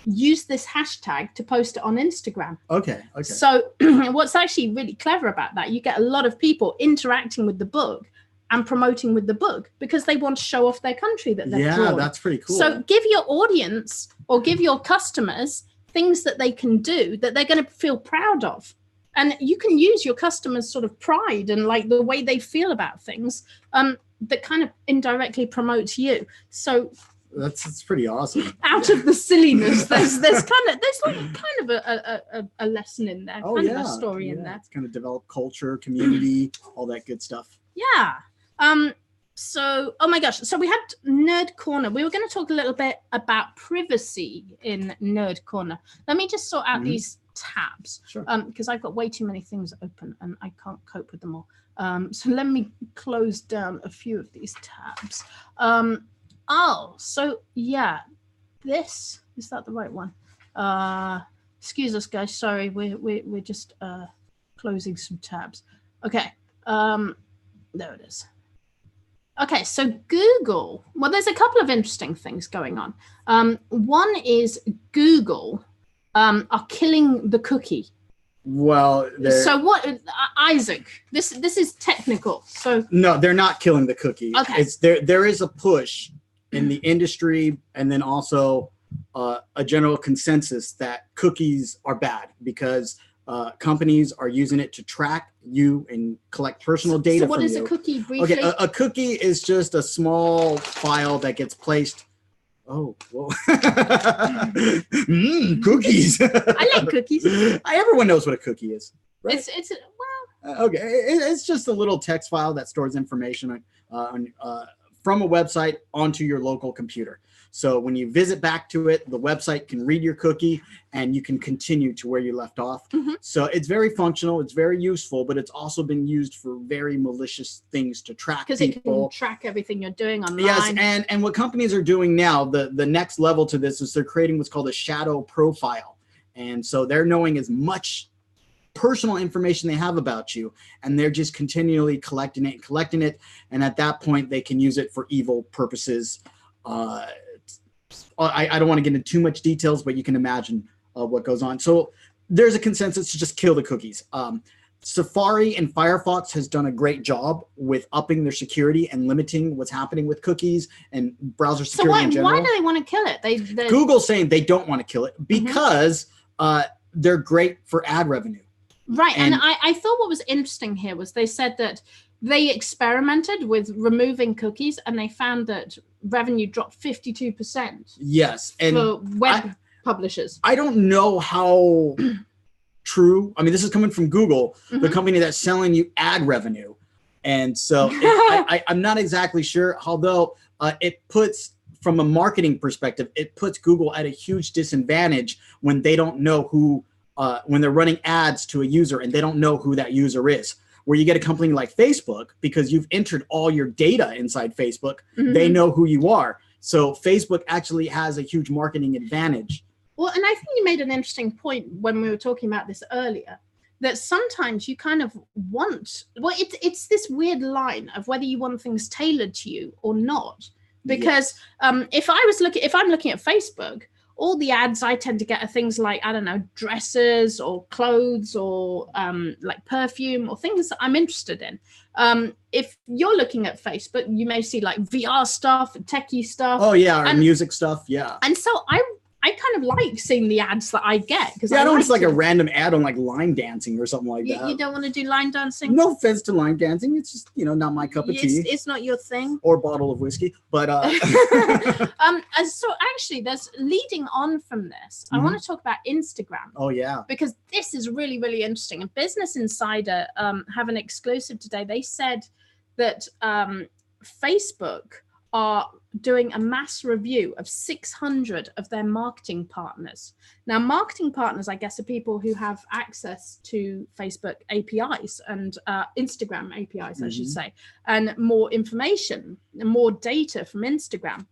Speaker 1: use this hashtag to post it on Instagram.
Speaker 2: Okay.
Speaker 1: So what's actually really clever about that, you get a lot of people interacting with the book and promoting with the book because they want to show off their country that they've drawn.
Speaker 2: Yeah, that's pretty cool.
Speaker 1: So give your audience or give your customers things that they can do that they're going to feel proud of. And you can use your customers' sort of pride and like the way they feel about things that kind of indirectly promotes you. So
Speaker 2: That's pretty awesome.
Speaker 1: Out of the silliness, there's kind of a lesson in there, kind of a story in there.
Speaker 2: It's kind of develop culture, community, all that good stuff.
Speaker 1: Yeah. So, oh my gosh. So we had Nerd Corner. We were going to talk a little bit about privacy in Nerd Corner. Let me just sort out these tabs.
Speaker 2: Sure.
Speaker 1: Because I've got way too many things open and I can't cope with them all. So let me close down a few of these tabs. So yeah, is that the right one? Excuse us, guys. Sorry, we're just closing some tabs. Okay. There it is. Okay, so Google. Well, there's a couple of interesting things going on. One is Google are killing the cookie.
Speaker 2: Well,
Speaker 1: so what, Isaac? This is technical. So
Speaker 2: no, they're not killing the cookie.
Speaker 1: Okay,
Speaker 2: there is a push in the industry, and then also a general consensus that cookies are bad because companies are using it to track you and collect personal data.
Speaker 1: So what is a cookie briefly?
Speaker 2: Okay, a cookie is just a small file that gets placed. Oh, whoa. Cookies.
Speaker 1: I like cookies.
Speaker 2: Everyone knows what a cookie is, right?
Speaker 1: It's
Speaker 2: okay. It's just a little text file that stores information from a website onto your local computer. So when you visit back to it, the website can read your cookie and you can continue to where you left off. So it's very functional, it's very useful, but it's also been used for very malicious things to track people.
Speaker 1: Because it can track everything you're doing online.
Speaker 2: Yes, and what companies are doing now, the next level to this is they're creating what's called a shadow profile. And so they're knowing as much personal information they have about you, and they're just continually collecting it. And at that point, they can use it for evil purposes. I don't want to get into too much details, but you can imagine what goes on. So there's a consensus to just kill the cookies. Safari and Firefox has done a great job with upping their security and limiting what's happening with cookies and browser security in general.
Speaker 1: Why do they want to kill it?
Speaker 2: Google's saying they don't want to kill it because they're great for ad revenue.
Speaker 1: Right. And I thought what was interesting here was they said that they experimented with removing cookies and they found that revenue dropped 52%.
Speaker 2: Yes. And
Speaker 1: for web publishers.
Speaker 2: I don't know how true. I mean, this is coming from Google, the company that's selling you ad revenue. And so I'm not exactly sure, although it puts, from a marketing perspective, it puts Google at a huge disadvantage when they don't know who, when they're running ads to a user and they don't know who that user is. Where you get a company like Facebook, because you've entered all your data inside Facebook, they know who you are. So Facebook actually has a huge marketing advantage.
Speaker 1: Well, and I think you made an interesting point when we were talking about this earlier, that sometimes you kind of want, well, it's this weird line of whether you want things tailored to you or not. Because if I'm looking at Facebook, all the ads I tend to get are things like, I don't know, dresses or clothes or like perfume or things that I'm interested in. If you're looking at Facebook, you may see like VR stuff, techie stuff.
Speaker 2: Oh yeah, and music stuff. Yeah.
Speaker 1: And so I kind of like seeing the ads that I get. Because
Speaker 2: I don't want like a random ad on like line dancing or something like that.
Speaker 1: You don't want to do line dancing?
Speaker 2: No offense to line dancing. It's just, not my cup of tea.
Speaker 1: It's not your thing.
Speaker 2: Or bottle of whiskey. But
Speaker 1: so actually there's leading on from this. I want to talk about Instagram.
Speaker 2: Oh yeah.
Speaker 1: Because this is really, really interesting. And Business Insider have an exclusive today. They said that Facebook are doing a mass review of 600 of their marketing partners. Now, marketing partners, I guess, are people who have access to Facebook APIs and Instagram APIs, I should say, and more information and more data from Instagram.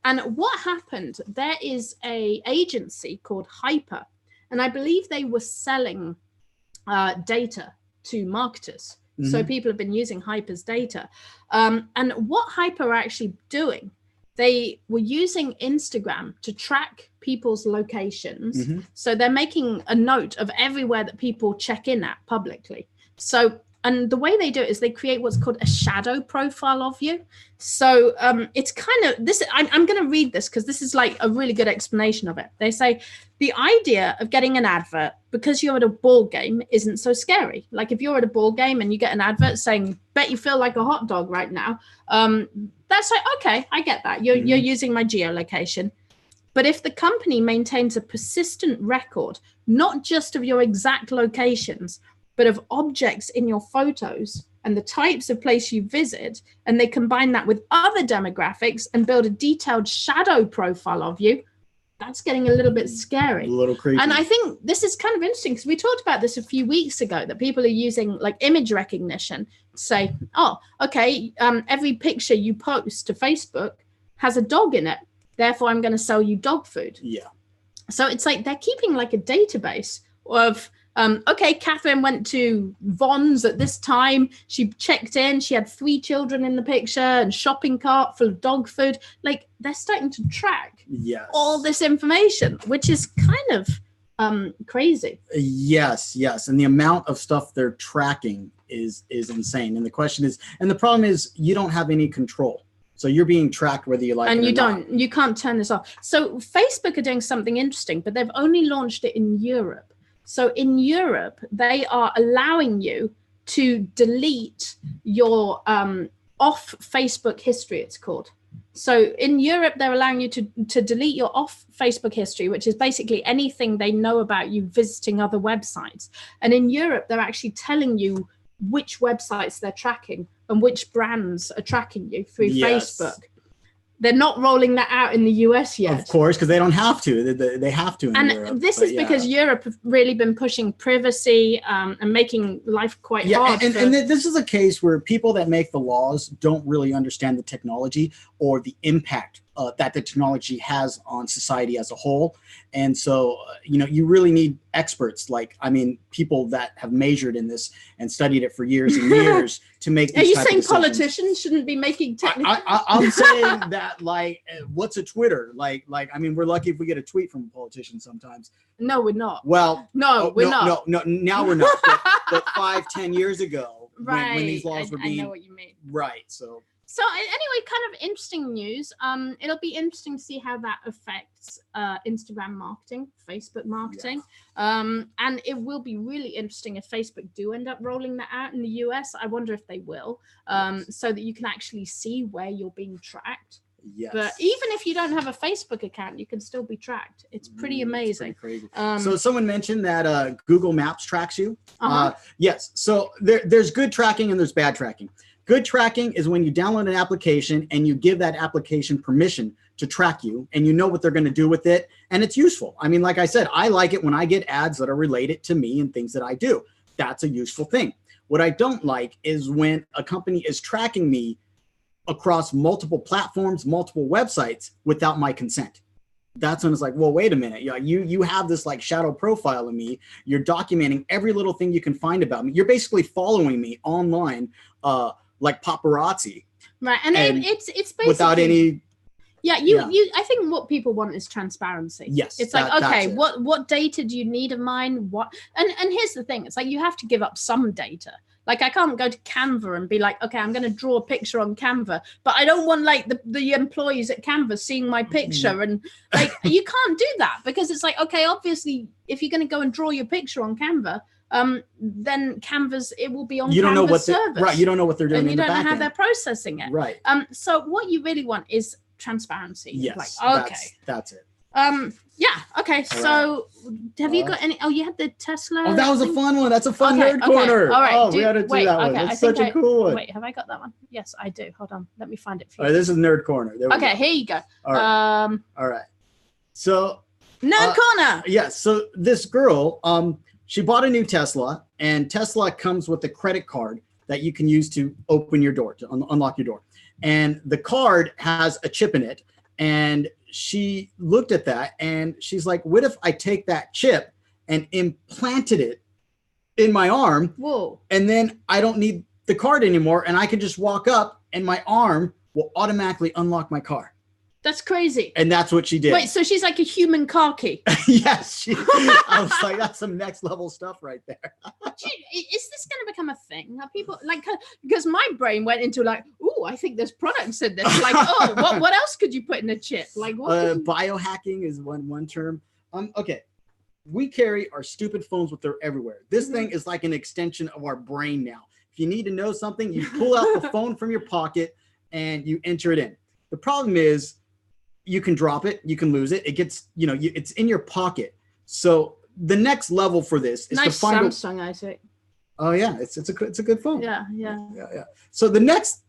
Speaker 1: And what happened, there is an agency called Hyper, and I believe they were selling data to marketers. So people have been using Hyper's data. And what Hyper are actually doing, they were using Instagram to track people's locations. So they're making a note of everywhere that people check in at publicly. So and the way they do it is they create what's called a shadow profile of you. So it's kind of this. I'm going to read this because this is like a really good explanation of it. They say the idea of getting an advert because you're at a ball game isn't so scary. Like if you're at a ball game and you get an advert saying, "Bet you feel like a hot dog right now," that's like, okay, I get that. You're using my geolocation. But if the company maintains a persistent record, not just of your exact locations, but of objects in your photos and the types of place you visit, and they combine that with other demographics and build a detailed shadow profile of you, that's getting a little bit scary.
Speaker 2: A little creepy.
Speaker 1: And I think this is kind of interesting because we talked about this a few weeks ago, that people are using like image recognition to say, oh, okay, every picture you post to Facebook has a dog in it. Therefore, I'm going to sell you dog food.
Speaker 2: Yeah.
Speaker 1: So it's like they're keeping like a database of, okay, Catherine went to Vaughn's at this time. She checked in. She had 3 children in the picture and shopping cart full of dog food. Like they're starting to track all this information, which is kind of crazy.
Speaker 2: Yes. And the amount of stuff they're tracking is insane. And the question is, and the problem is you don't have any control. So you're being tracked whether you like it or not.
Speaker 1: And you can't turn this off. So Facebook are doing something interesting, but they've only launched it in Europe. So in Europe, they are allowing you to delete your off Facebook history, it's called. So in Europe, they're allowing you to delete your off Facebook history, which is basically anything they know about you visiting other websites. And in Europe, they're actually telling you which websites they're tracking and which brands are tracking you through Facebook. They're not rolling that out in the US yet.
Speaker 2: Of course, because they don't have to. They have to in Europe.
Speaker 1: And this is because Europe have really been pushing privacy and making life quite hard.
Speaker 2: And this is a case where people that make the laws don't really understand the technology or the impact that the technology has on society as a whole. And so, you really need experts, people that have measured in this and studied it for years and years to make these
Speaker 1: Are you saying politicians shouldn't be making technical?
Speaker 2: I'm saying that, what's a Twitter? We're lucky if we get a tweet from a politician sometimes.
Speaker 1: No, we're not.
Speaker 2: Well,
Speaker 1: we're not.
Speaker 2: No, now we're not. But 5-10 years ago,
Speaker 1: right,
Speaker 2: when these laws were being...
Speaker 1: I know what you mean.
Speaker 2: Right, so...
Speaker 1: So anyway, kind of interesting news. It'll be interesting to see how that affects Instagram marketing, Facebook marketing. And it will be really interesting if Facebook do end up rolling that out in the US. I wonder if they will, so that you can actually see where you're being tracked.
Speaker 2: Yes.
Speaker 1: But even if you don't have a Facebook account, you can still be tracked. It's pretty amazing.
Speaker 2: It's pretty crazy. So someone mentioned that Google Maps tracks you.
Speaker 1: Uh-huh.
Speaker 2: Yes. So there's good tracking and there's bad tracking. Good tracking is when you download an application and you give that application permission to track you and you know what they're going to do with it. And it's useful. Like I said, I like it when I get ads that are related to me and things that I do. That's a useful thing. What I don't like is when a company is tracking me across multiple platforms, multiple websites without my consent. That's when it's like, well, wait a minute. You have this shadow profile of me. You're documenting every little thing you can find about me. You're basically following me online, like paparazzi,
Speaker 1: right? And it's basically
Speaker 2: without any.
Speaker 1: I think what people want is transparency.
Speaker 2: Yes,
Speaker 1: it's okay, what data do you need of mine? What and here's the thing: it's like you have to give up some data. Like I can't go to Canva and be like, okay, I'm going to draw a picture on Canva, but I don't want the employees at Canva seeing my picture. And you can't do that because it's like, okay, obviously, if you're going to go and draw your picture on Canva, then Canva's, it will be on Canva's service.
Speaker 2: Right. You don't know what they're doing.
Speaker 1: And you don't know how they're processing it.
Speaker 2: Right.
Speaker 1: So what you really want is transparency.
Speaker 2: Yes.
Speaker 1: Okay.
Speaker 2: That's it.
Speaker 1: Okay. So have you got any? Oh, you had the Tesla.
Speaker 2: Oh, that was a fun one. That's a fun nerd corner.
Speaker 1: All right.
Speaker 2: Oh, we got to do that one. That's such a cool one.
Speaker 1: Wait, have I got that one? Yes, I do. Hold on. Let me find it for you.
Speaker 2: All right. This is nerd corner.
Speaker 1: Okay. Here you go.
Speaker 2: All right. All right. So
Speaker 1: nerd corner.
Speaker 2: Yes. So this girl, she bought a new Tesla, and Tesla comes with a credit card that you can use to open your door, to unlock your door. And the card has a chip in it. And she looked at that and she's like, what if I take that chip and implanted it in my arm?
Speaker 1: Whoa.
Speaker 2: And then I don't need the card anymore. And I can just walk up and my arm will automatically unlock my car.
Speaker 1: That's crazy.
Speaker 2: And that's what she did.
Speaker 1: Wait, so she's like a human car key?
Speaker 2: Yes. I was like, that's some next level stuff right there.
Speaker 1: Is this going to become a thing? Are people like, because my brain went into like, oh, I think there's products in this. Like, oh, what else could you put in a chip? Like, what?
Speaker 2: Biohacking is one term. Okay. We carry our stupid phones with us everywhere. This thing is like an extension of our brain now. If you need to know something, you pull out the phone from your pocket and you enter it in. The problem is, you can drop it, you can lose it. It gets, it's in your pocket. So the next level for this is to find
Speaker 1: Samsung, Isaac.
Speaker 2: Oh yeah, it's a good phone.
Speaker 1: Yeah.
Speaker 2: So the next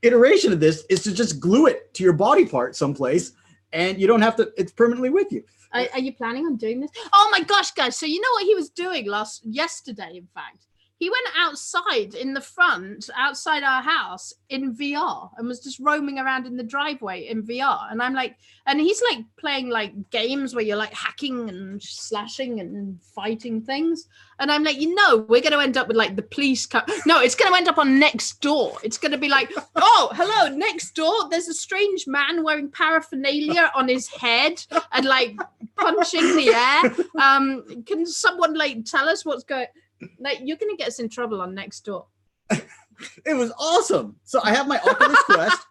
Speaker 2: iteration of this is to just glue it to your body part someplace, and you don't have to. It's permanently with you.
Speaker 1: Are you planning on doing this? Oh my gosh, guys! So you know what he was doing yesterday? In fact, he went outside in the front, outside our house in VR, and was just roaming around in the driveway in VR. And I'm like, and he's like playing like games where you're like hacking and slashing and fighting things. And I'm like, we're going to end up with like the police. No, it's going to end up on Nextdoor. It's going to be like, oh, hello, Nextdoor. There's a strange man wearing paraphernalia on his head and like punching the air. Can someone like tell us what's going? Like, you're gonna get us in trouble on Nextdoor.
Speaker 2: It was awesome. So I have my Oculus Quest.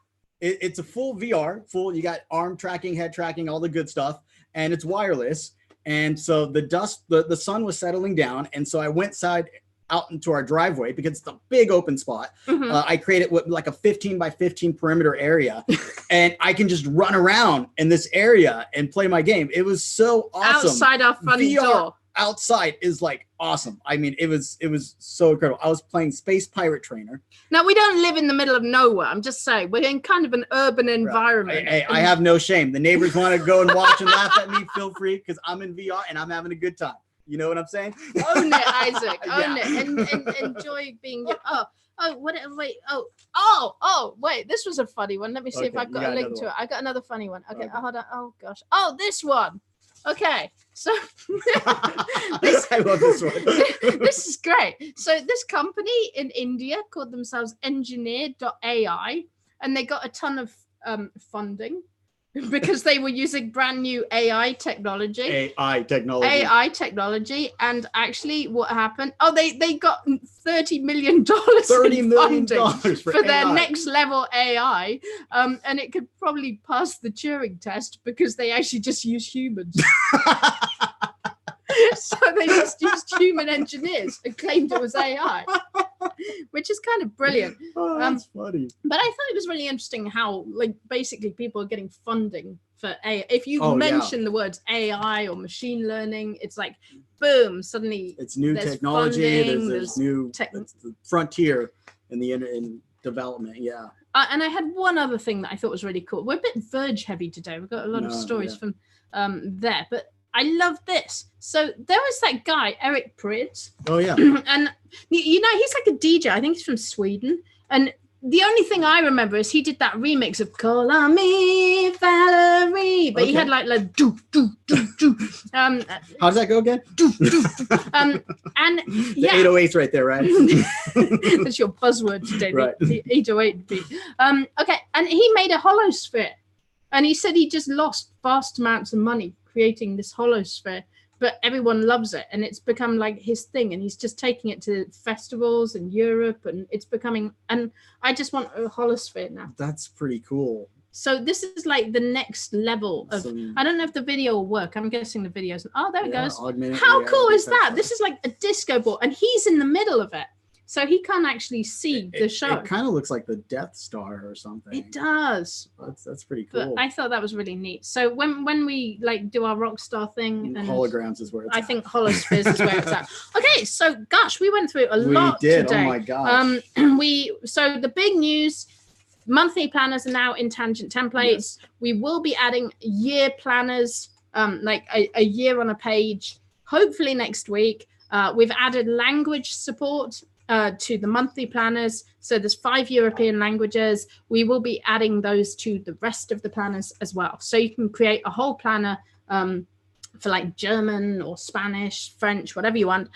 Speaker 2: It's a full VR, you got arm tracking, head tracking, all the good stuff, and it's wireless. And so the sun was settling down, and so I went out into our driveway because it's a big open spot. I created like a 15 by 15 perimeter area, and I can just run around in this area and play my game. It was so awesome.
Speaker 1: Outside our front door.
Speaker 2: Outside is like awesome. I mean, it was so incredible. I was playing Space Pirate Trainer.
Speaker 1: Now, we don't live in the middle of nowhere. I'm just saying, we're in kind of an urban environment.
Speaker 2: Hey, I have no shame. The neighbors want to go and watch and laugh at me, feel free, because I'm in VR and I'm having a good time. You know what I'm saying?
Speaker 1: Own it, Isaac. Own it. And enjoy being you. Wait, this was a funny one. Let me see if I've got a link to it. I got another funny one. Okay, hold on. Oh gosh. Oh, this one. Okay, so
Speaker 2: I love this one.
Speaker 1: This is great. So this company in India called themselves Engineer.ai, and they got a ton of funding because they were using brand new AI technology. And actually what happened, they got $30 million for their next level AI, and it could probably pass the Turing test because they actually just use humans. So they just used human engineers and claimed it was AI, which is kind of brilliant.
Speaker 2: Oh, that's funny.
Speaker 1: But I thought it was really interesting how, like, basically people are getting funding for AI. If you mention the words AI or machine learning, it's like, boom, suddenly
Speaker 2: it's new technology. There's new it's the frontier in development. Yeah.
Speaker 1: And I had one other thing that I thought was really cool. We're a bit Verge heavy today. We've got a lot of stories from there, but I love this. So there was that guy, Eric Prydz.
Speaker 2: Oh, yeah.
Speaker 1: And, he's like a DJ. I think he's from Sweden. And the only thing I remember is he did that remix of Call on Me, Valerie. But he had like do, do, do, do.
Speaker 2: How does that go again?
Speaker 1: Do, do. And
Speaker 2: the 808's right there, right?
Speaker 1: That's your buzzword today,
Speaker 2: right.
Speaker 1: the 808 beat. Okay. And he made a holosphere. And he said he just lost vast amounts of money creating this holosphere, but everyone loves it, and it's become like his thing, and he's just taking it to festivals in Europe, and it's becoming, and I just want a holosphere now.
Speaker 2: That's pretty cool.
Speaker 1: So this is like the next level of, I don't know if the video will work. I'm guessing the videos. Oh, there it goes. How cool is that? This is like a disco ball, and he's in the middle of it. So he can't actually see the show.
Speaker 2: It kind of looks like the Death Star or something.
Speaker 1: It does.
Speaker 2: That's pretty cool.
Speaker 1: But I thought that was really neat. So when we like do our Rockstar thing, and
Speaker 2: holograms is where it's
Speaker 1: I think holospheres is where it's at. Okay, so gosh, we went through a lot today.
Speaker 2: Oh my gosh.
Speaker 1: So the big news, monthly planners are now in Tangent templates. Yes. We will be adding year planners, like a year on a page, hopefully next week. We've added language support to the monthly planners. So there's 5 European languages. We will be adding those to the rest of the planners as well. So you can create a whole planner for like German or Spanish, French, whatever you want.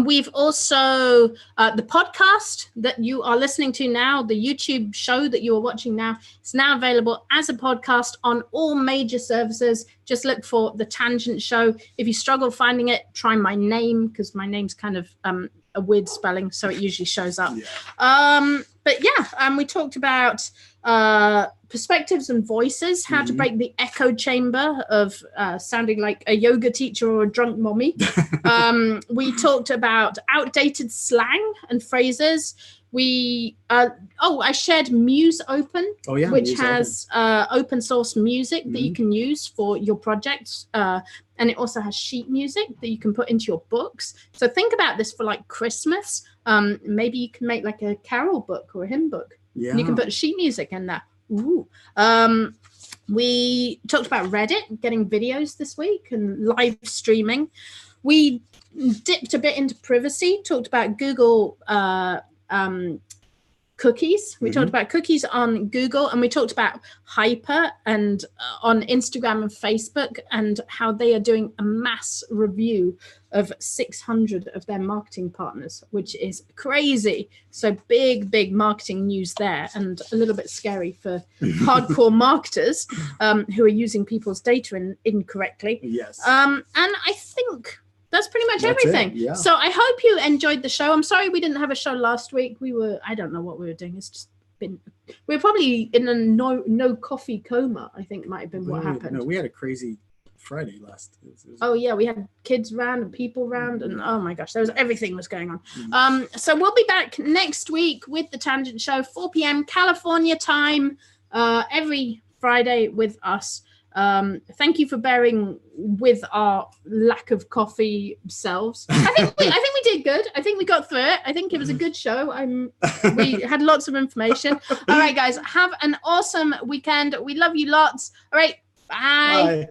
Speaker 1: We've also the podcast that you are listening to now, the YouTube show that you are watching now, is now available as a podcast on all major services. Just look for The Tangent Show. If you struggle finding it, try my name, because my name's kind of a weird spelling, so it usually shows up. But yeah, we talked about perspectives and voices, how to break the echo chamber of sounding like a yoga teacher or a drunk mommy. We talked about outdated slang and phrases. I shared Muse Open, which Muse has open source music that you can use for your projects. And it also has sheet music that you can put into your books. So think about this for like Christmas. Maybe you can make like a carol book or a hymn book. Yeah. And you can put sheet music in there. Ooh. We talked about Reddit, getting videos this week and live streaming. We dipped a bit into privacy, talked about Google cookies. We talked about cookies on Google, and we talked about Hyper and on Instagram and Facebook, and how they are doing a mass review of 600 of their marketing partners, which is crazy. So big marketing news there, and a little bit scary for hardcore marketers who are using people's data incorrectly. Yes. And I think that's pretty much everything. Yeah. So I hope you enjoyed the show. I'm sorry we didn't have a show last week. I don't know what we were doing. It's just been, we were probably in a no coffee coma, I think might have been what happened.
Speaker 2: No, we had a crazy Friday last.
Speaker 1: Oh yeah, we had kids round and people round, and oh my gosh, everything was going on. So we'll be back next week with The Tangent Show, 4 p.m. California time, every Friday with us. Thank you for bearing with our lack of coffee selves. I think we did good. I think we got through it. I think it was a good show. We had lots of information. All right, guys, have an awesome weekend. We love you lots. All right, bye. Bye.